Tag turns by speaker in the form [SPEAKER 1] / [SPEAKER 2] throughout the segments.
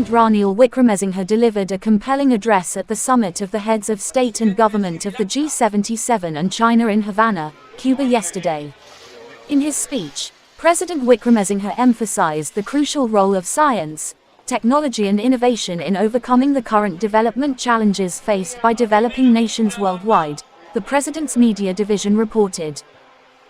[SPEAKER 1] President Ranil Wickremesinghe delivered a compelling address at the summit of the heads of state and government of the G77 and China in Havana, Cuba yesterday. In his speech, President Wickremesinghe emphasized the crucial role of science, technology and innovation in overcoming the current development challenges faced by developing nations worldwide, the president's media division reported.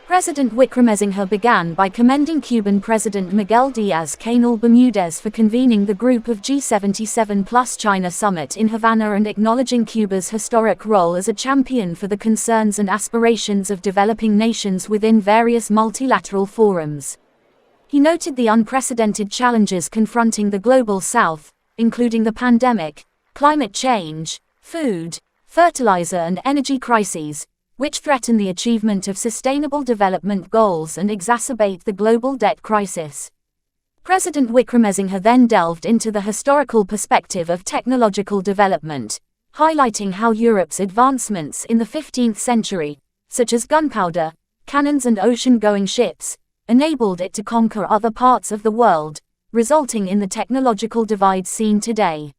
[SPEAKER 1] President Wickremesinghe began by commending Cuban President Miguel Diaz-Canel Bermudez for convening the group of G77 plus China Summit in Havana and acknowledging Cuba's historic role as a champion for the concerns and aspirations of developing nations within various multilateral forums. He noted the unprecedented challenges confronting the Global South, including the pandemic, climate change, food, fertilizer and energy crises, which threaten the achievement of sustainable development goals and exacerbate the global debt crisis. President Wickremesinghe then delved into the historical perspective of technological development, highlighting how Europe's advancements in the 15th century, such as gunpowder, cannons and ocean-going ships, enabled it to conquer other parts of the world, resulting in the technological divide seen today.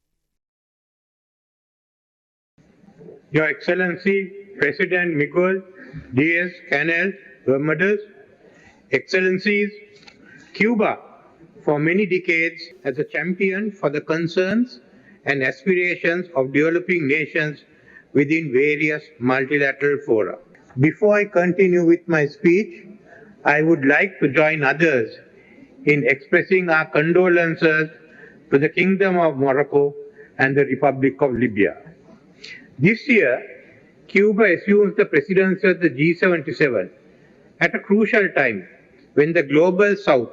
[SPEAKER 2] Your Excellency, President Miguel Diaz-Canel Bermudez, Excellencies, Cuba, for many decades as a champion for the concerns and aspirations of developing nations within various multilateral fora. Before I continue with my speech, I would like to join others in expressing our condolences to the Kingdom of Morocco and the Republic of Libya. This year, Cuba assumes the presidency of the G77 at a crucial time when the Global South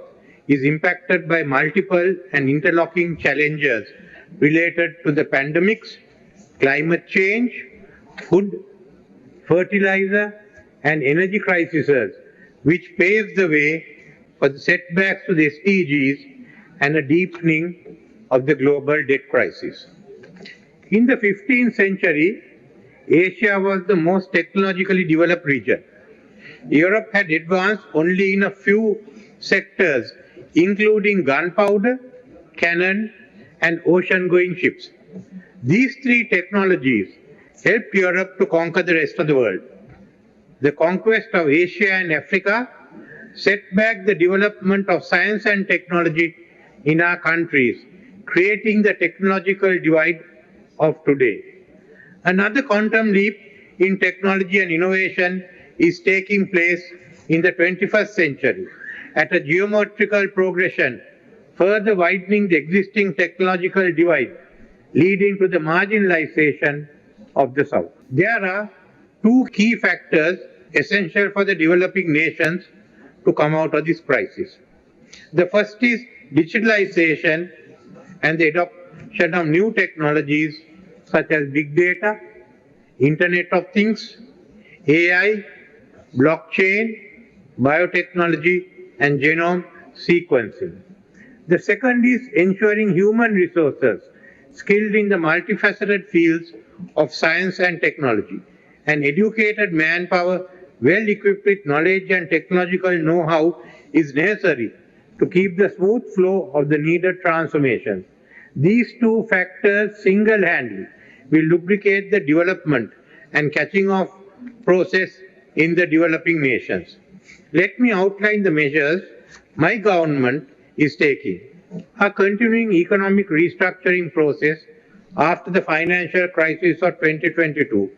[SPEAKER 2] is impacted by multiple and interlocking challenges related to the pandemics, climate change, food, fertilizer, and energy crises, which paves the way for the setbacks to the SDGs and a deepening of the global debt crisis. In the 15th century, Asia was the most technologically developed region. Europe had advanced only in a few sectors, including gunpowder, cannon, and ocean-going ships. These three technologies helped Europe to conquer the rest of the world. The conquest of Asia and Africa set back the development of science and technology in our countries, creating the technological divide of today. Another quantum leap in technology and innovation is taking place in the 21st century at a geometrical progression, further widening the existing technological divide, leading to the marginalization of the South. There are two key factors essential for the developing nations to come out of this crisis. The first is digitalization and the adoption of new technologies such as big data, Internet of Things, AI, blockchain, biotechnology, and genome sequencing. The second is ensuring human resources skilled in the multifaceted fields of science and technology, and educated manpower well equipped with knowledge and technological know-how is necessary to keep the smooth flow of the needed transformation. These two factors single-handedly will lubricate the development and catching of process in the developing nations. Let me outline the measures my government is taking. A continuing economic restructuring process after the financial crisis of 2022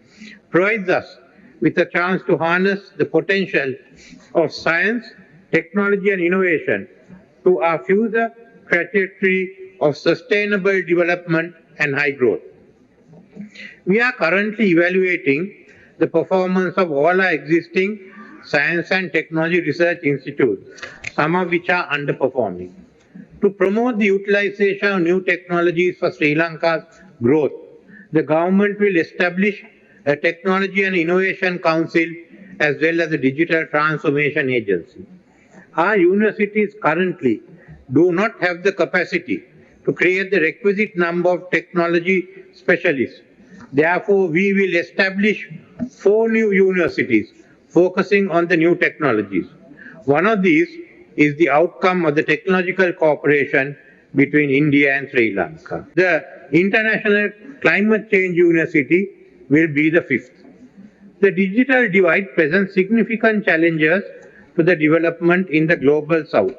[SPEAKER 2] provides us with a chance to harness the potential of science, technology and innovation to our future trajectory of sustainable development and high growth. We are currently evaluating the performance of all our existing science and technology research institutes, some of which are underperforming. To promote the utilization of new technologies for Sri Lanka's growth, the government will establish a Technology and Innovation Council as well as a Digital Transformation Agency. Our universities currently do not have the capacity to create the requisite number of technology specialists. Therefore, we will establish 4 new universities focusing on the new technologies. One of these is the outcome of the technological cooperation between India and Sri Lanka. The International Climate Change University will be the 5th. The digital divide presents significant challenges to the development in the global south.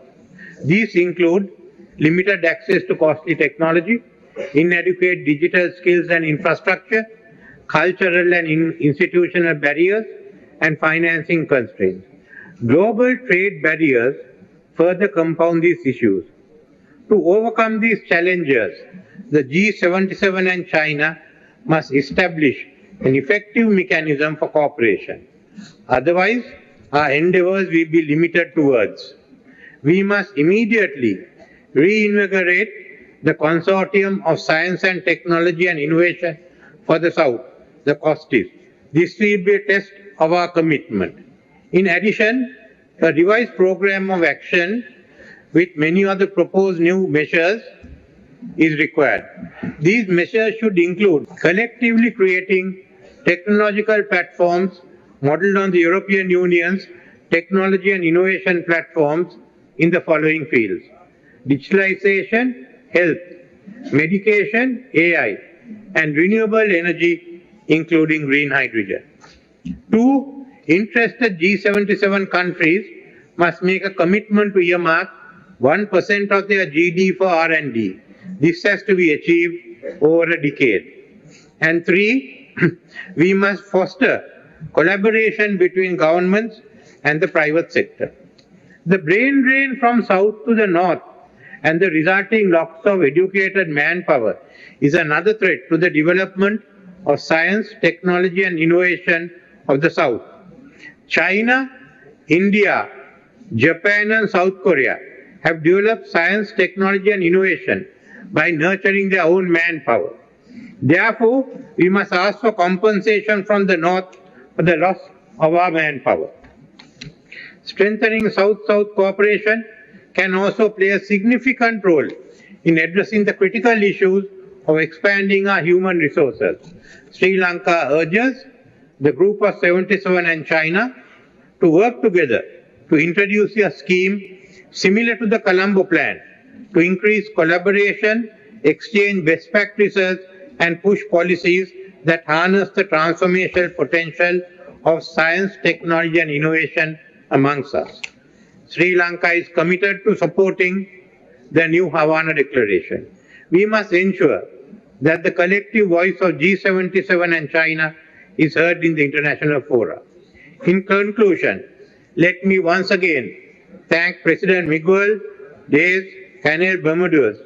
[SPEAKER 2] These include limited access to costly technology, inadequate digital skills and infrastructure, cultural and institutional barriers, and financing constraints. Global trade barriers further compound these issues. To overcome these challenges, the G77 and China must establish an effective mechanism for cooperation. Otherwise, our endeavors will be limited to words. We must immediately reinvigorate the Consortium of Science and Technology and Innovation for the South, the COSTIS. This will be a test of our commitment. In addition, a revised program of action with many other proposed new measures is required. These measures should include collectively creating technological platforms modeled on the European Union's technology and innovation platforms in the following fields: digitalization, health, medication, AI, and renewable energy, including green hydrogen. 2. Interested G77 countries must make a commitment to earmark 1% of their GDP for R&D. This has to be achieved over a decade. And 3, we must foster collaboration between governments and the private sector. The brain drain from south to the north and the resulting loss of educated manpower is another threat to the development of science, technology, and innovation of the south. China, India, Japan, and South Korea have developed science, technology, and innovation by nurturing their own manpower. Therefore, we must ask for compensation from the north for the loss of our manpower. Strengthening South-South cooperation can also play a significant role in addressing the critical issues of expanding our human resources. Sri Lanka urges the Group of 77 and China to work together to introduce a scheme similar to the Colombo Plan to increase collaboration, exchange best practices, and push policies that harness the transformational potential of science, technology, and innovation amongst us. Sri Lanka is committed to supporting the new Havana Declaration. We must ensure that the collective voice of G77 and China is heard in the international fora. In conclusion, let me once again thank President Miguel Diaz-Canel Bermudez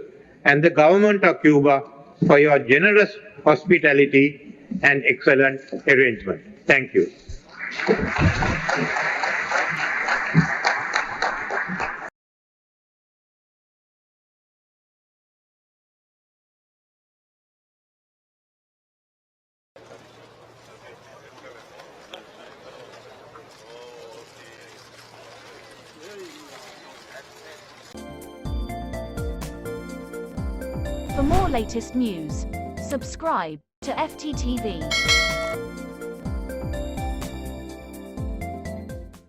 [SPEAKER 2] and the government of Cuba for your generous hospitality and excellent arrangement. Thank you.
[SPEAKER 1] For more latest news, subscribe to FTTV.